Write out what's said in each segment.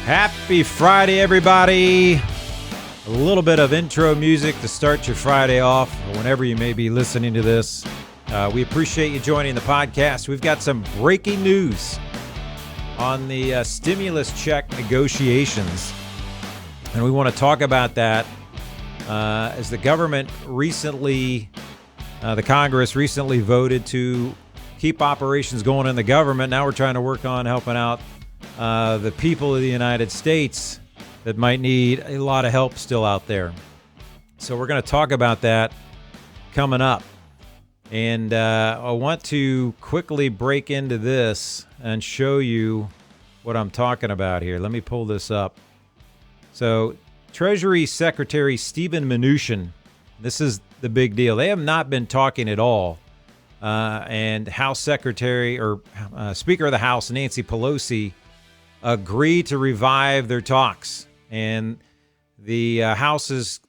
Happy Friday, everybody. A little bit of intro music to start your Friday off, or whenever you may be listening to this. We appreciate you joining the podcast. We've got some breaking news on the stimulus check negotiations, and we want to talk about that as the government recently, the Congress recently voted to keep operations going in the government. Now we're trying to work on helping out the people of the United States that might need a lot of help still out there. So we're going to talk about that coming up. And I want to quickly break into this and show you what I'm talking about here. Let me pull this up. So Treasury Secretary Steven Mnuchin, this is the big deal. They have not been talking at all. And House Secretary or Speaker of the House, Nancy Pelosi, agreed to revive their talks. And the House is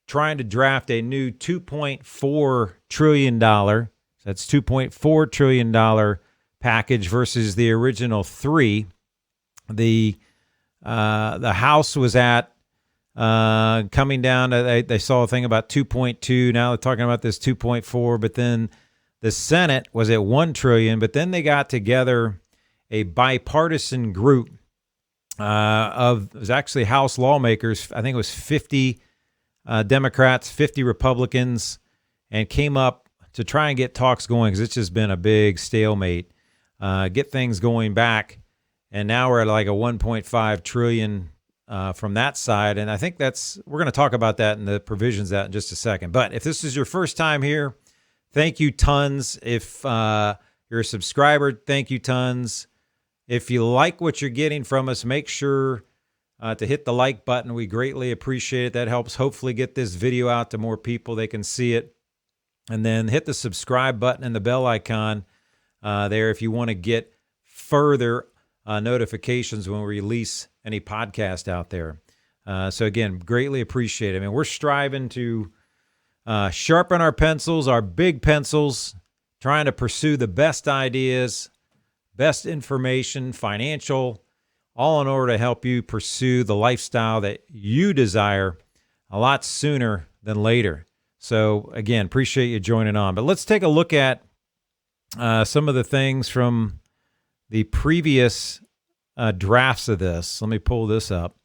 trying to draft a new $2.4 trillion, that's $2.4 trillion package versus the original $3. The House was at coming down to, they saw a thing about 2.2. Now they're talking about this 2.4, but then the Senate was at $1 trillion, but then they got together a bipartisan group it was actually House lawmakers. I think it was 50 Democrats, 50 Republicans, and came up to try and get talks going because it's just been a big stalemate. Get things going back, and now we're at like a 1.5 trillion from that side, and I think we're going to talk about that and the provisions of that in just a second. But if this is your first time here, thank you tons. If you're a subscriber, thank you tons. If you like what you're getting from us, make sure to hit the like button. We greatly appreciate it. That helps hopefully get this video out to more people. They can see it. And then hit the subscribe button and the bell icon there if you want to get further notifications when we release any podcast out there. So again, greatly appreciate it. I mean, we're striving to sharpen our pencils, our big pencils, trying to pursue the best ideas, best information, financial, all in order to help you pursue the lifestyle that you desire a lot sooner than later. So again, appreciate you joining on. But let's take a look at some of the things from the previous drafts of this. Let me pull this up.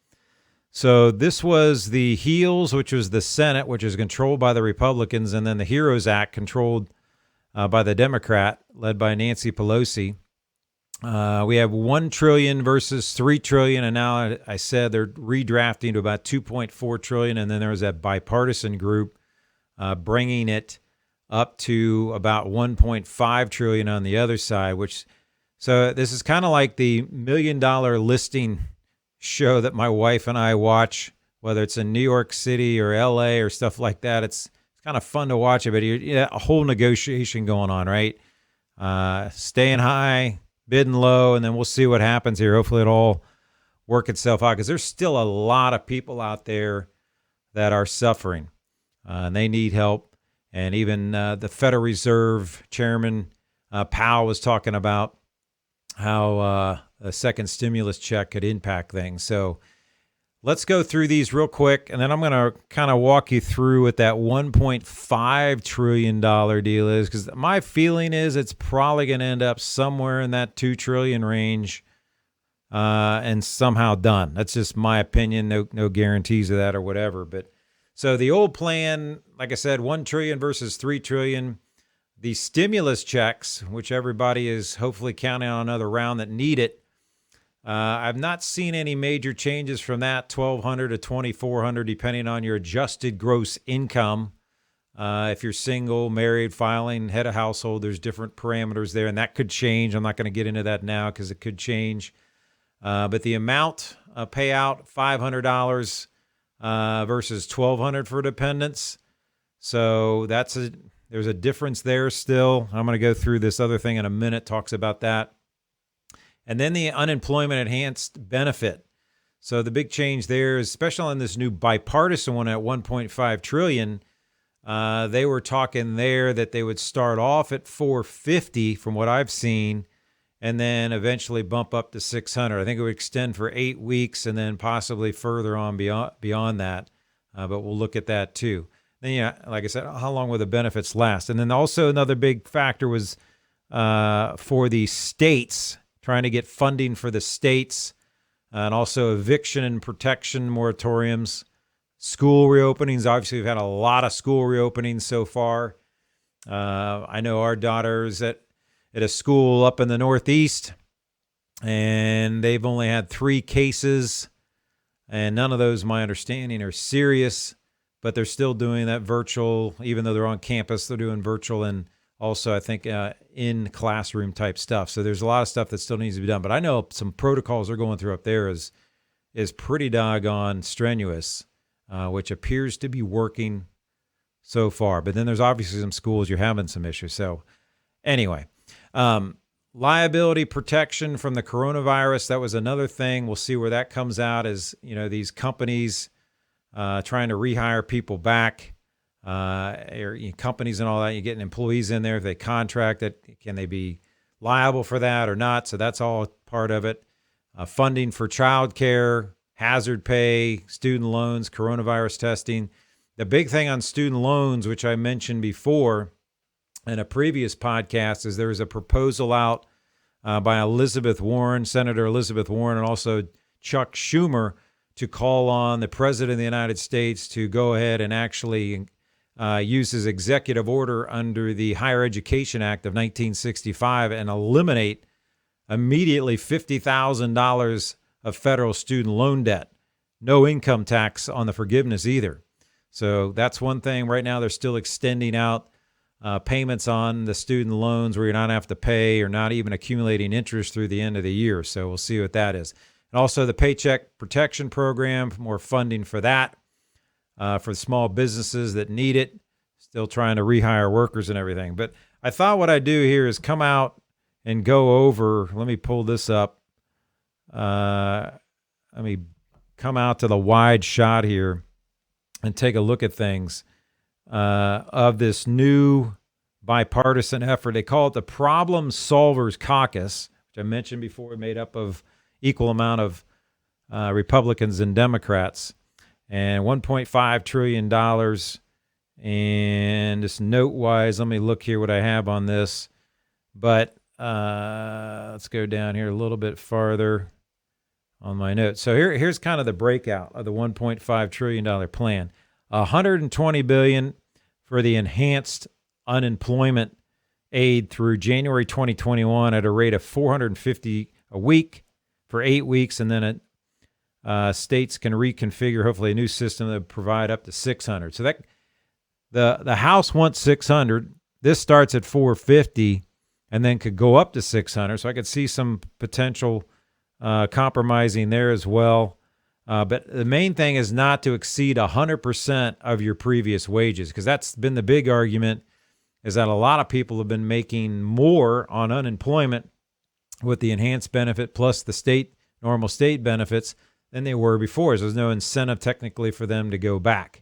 So this was the HEALS, which was the Senate, which is controlled by the Republicans, and then the HEROES Act controlled by the Democrat, led by Nancy Pelosi. We have $1 trillion versus $3 trillion, and now I said they're redrafting to about $2.4 trillion, and then there was that bipartisan group bringing it up to about $1.5 trillion on the other side. So this is kind of like the $1 Million Listing show that my wife and I watch, whether it's in New York City or LA or stuff like that. It's kind of fun to watch it, but a whole negotiation going on, right? Staying high, bidding low, and then we'll see what happens here. Hopefully it'll all work itself out because there's still a lot of people out there that are suffering and they need help. And even the Federal Reserve Chairman Powell was talking about how a second stimulus check could impact things. So let's go through these real quick, and then I'm going to kind of walk you through what that $1.5 trillion deal is, because my feeling is it's probably going to end up somewhere in that $2 trillion range and somehow done. That's just my opinion. No guarantees of that or whatever. But so the old plan, like I said, $1 trillion versus $3 trillion. The stimulus checks, which everybody is hopefully counting on another round that need it, I've not seen any major changes from that, $1,200 to $2,400, depending on your adjusted gross income. If you're single, married, filing, head of household, there's different parameters there, and that could change. I'm not going to get into that now because it could change. But the amount payout, $500 versus $1,200 for dependents. So there's a difference there still. I'm going to go through this other thing in a minute, talks about that. And then the unemployment enhanced benefit. So the big change there is, especially on this new bipartisan one at $1.5 trillion, they were talking there that they would start off at $450 from what I've seen, and then eventually bump up to 600. I think it would extend for 8 weeks and then possibly further on beyond that. But we'll look at that too. Then, like I said, how long will the benefits last? And then also another big factor was for the states, trying to get funding for the states, and also eviction and protection moratoriums, school reopenings. Obviously, we've had a lot of school reopenings so far. I know our daughter's at a school up in the Northeast, and they've only had 3 cases, and none of those, my understanding, are serious, but they're still doing that virtual. Even though they're on campus, they're doing virtual, and also I think in classroom type stuff. So there's a lot of stuff that still needs to be done. But I know some protocols they're going through up there is pretty doggone strenuous, which appears to be working so far. But then there's obviously some schools you're having some issues. So anyway, liability protection from the coronavirus, that was another thing. We'll see where that comes out as, these companies trying to rehire people back, or companies and all that. You're getting employees in there. If they contract it, can they be liable for that or not? So that's all part of it. Funding for childcare, hazard pay, student loans, coronavirus testing. The big thing on student loans, which I mentioned before in a previous podcast, is there was a proposal out by Senator Elizabeth Warren, and also Chuck Schumer, to call on the President of the United States to go ahead and actually use his executive order under the Higher Education Act of 1965 and eliminate immediately $50,000 of federal student loan debt. No income tax on the forgiveness either. So that's one thing. Right now, they're still extending out payments on the student loans where you're not have to pay or not even accumulating interest through the end of the year. So we'll see what that is. And also the Paycheck Protection Program, more funding for that, for small businesses that need it. Still trying to rehire workers and everything. But I thought what I'd do here is come out and go over, let me pull this up. Let me come out to the wide shot here and take a look at things of this new bipartisan effort. They call it the Problem Solvers Caucus, which I mentioned before, made up of equal amount of Republicans and Democrats, and $1.5 trillion. And just note-wise, let me look here what I have on this. But let's go down here a little bit farther on my notes. So here's kind of the breakout of the $1.5 trillion plan. $120 billion for the enhanced unemployment aid through January 2021 at a rate of $450 a week for 8 weeks, and then states can reconfigure hopefully a new system that would provide up to $600. So that the House wants $600. This starts at $450 and then could go up to $600. So I could see some potential compromising there as well. But the main thing is not to exceed 100% of your previous wages, because that's been the big argument, is that a lot of people have been making more on unemployment with the enhanced benefit plus the normal state benefits than they were before. So there's no incentive technically for them to go back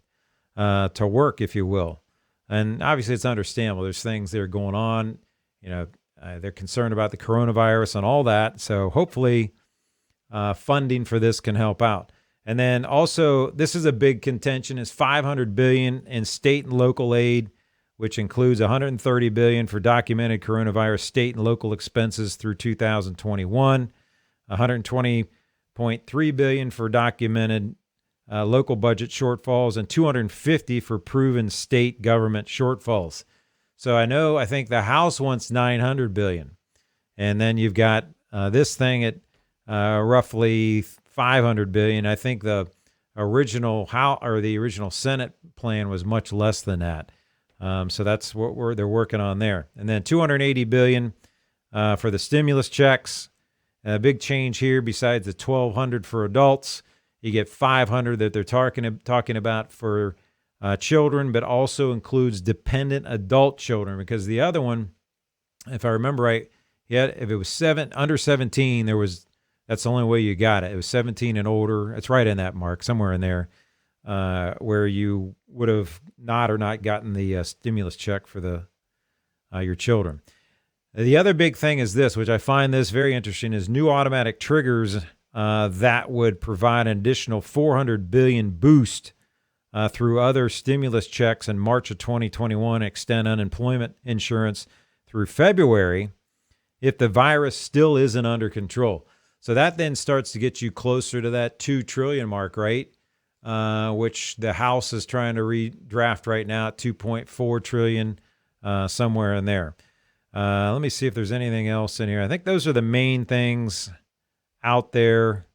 to work, if you will. And obviously it's understandable. There's things that are going on. They're concerned about the coronavirus and all that. So hopefully funding for this can help out. And then also, this is a big contention, is $500 billion in state and local aid, which includes $130 billion for documented coronavirus state and local expenses through 2021, $120.3 billion for documented local budget shortfalls, and $250 for proven state government shortfalls. So I think the House wants $900 billion, and then you've got this thing at roughly $500 billion. I think the original Senate plan was much less than that. So that's what they're working on there. And then $280 billion for the stimulus checks. A big change here, besides the $1,200 for adults, you get $500 that they're talking about for children, but also includes dependent adult children, because the other one, if I remember right, if it was under 17, that's the only way you got it. It was 17 and older. It's right in that mark, somewhere in there, where you would have not gotten the stimulus check for your children. The other big thing is this, which I find this very interesting, is new automatic triggers that would provide an additional $400 billion boost through other stimulus checks in March of 2021, extend unemployment insurance through February if the virus still isn't under control. So that then starts to get you closer to that $2 trillion mark, right? Which the House is trying to redraft right now at $2.4 trillion, somewhere in there. Let me see if there's anything else in here. I think those are the main things out there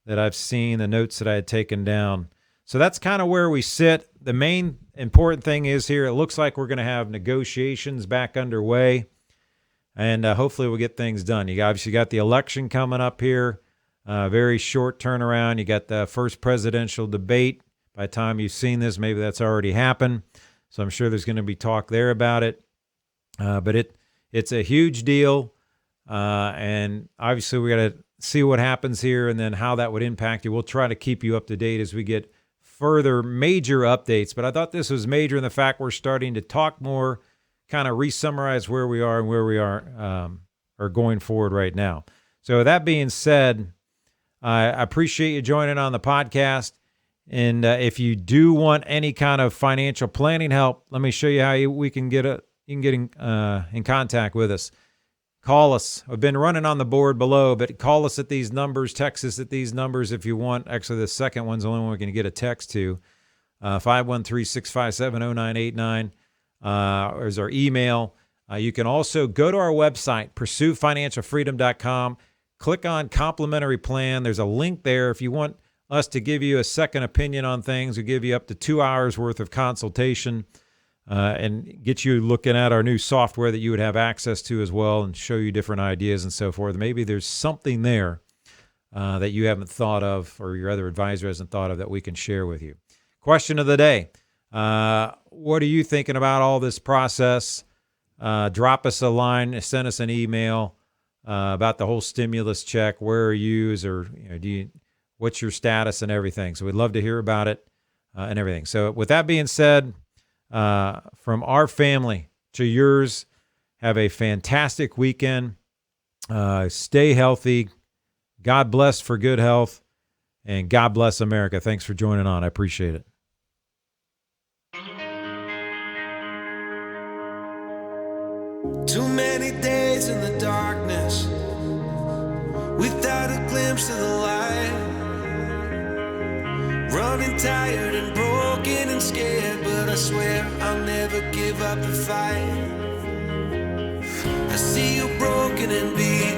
that I've seen, the notes that I had taken down. So that's kind of where we sit. The main important thing is here, it looks like we're going to have negotiations back underway, and hopefully we'll get things done. You obviously got the election coming up here, very short turnaround. You got the first presidential debate. By the time you've seen this, maybe that's already happened. So I'm sure there's going to be talk there about it. But it's a huge deal, and obviously we got to see what happens here and then how that would impact you. We'll try to keep you up to date as we get further major updates. But I thought this was major in the fact we're starting to talk more, kind of re-summarize where we are and where we are going forward right now. So with that being said, I appreciate you joining on the podcast. And if you do want any kind of financial planning help, let me show you how we can get in contact with us. Call us. I've been running on the board below, but call us at these numbers, text us at these numbers if you want. Actually, the second one's the only one we're going to get a text to. 513-657-0989 is our email. You can also go to our website, pursuefinancialfreedom.com. Click on complimentary plan. There's a link there if you want us to give you a second opinion on things. We'll give you up to 2 hours worth of consultation and get you looking at our new software that you would have access to as well and show you different ideas and so forth. Maybe there's something there that you haven't thought of or your other advisor hasn't thought of that we can share with you. Question of the day. What are you thinking about all this process? Drop us a line, send us an email about the whole stimulus check. Where are you? What's your status and everything? So we'd love to hear about it and everything. So with that being said, from our family to yours, have a fantastic weekend. Stay healthy. God bless for good health. And God bless America. Thanks for joining on. I appreciate it. Too many days in the darkness without a glimpse of the light. Running tired and broken and scared, but I swear I'll never give up the fight. I see you broken and beat,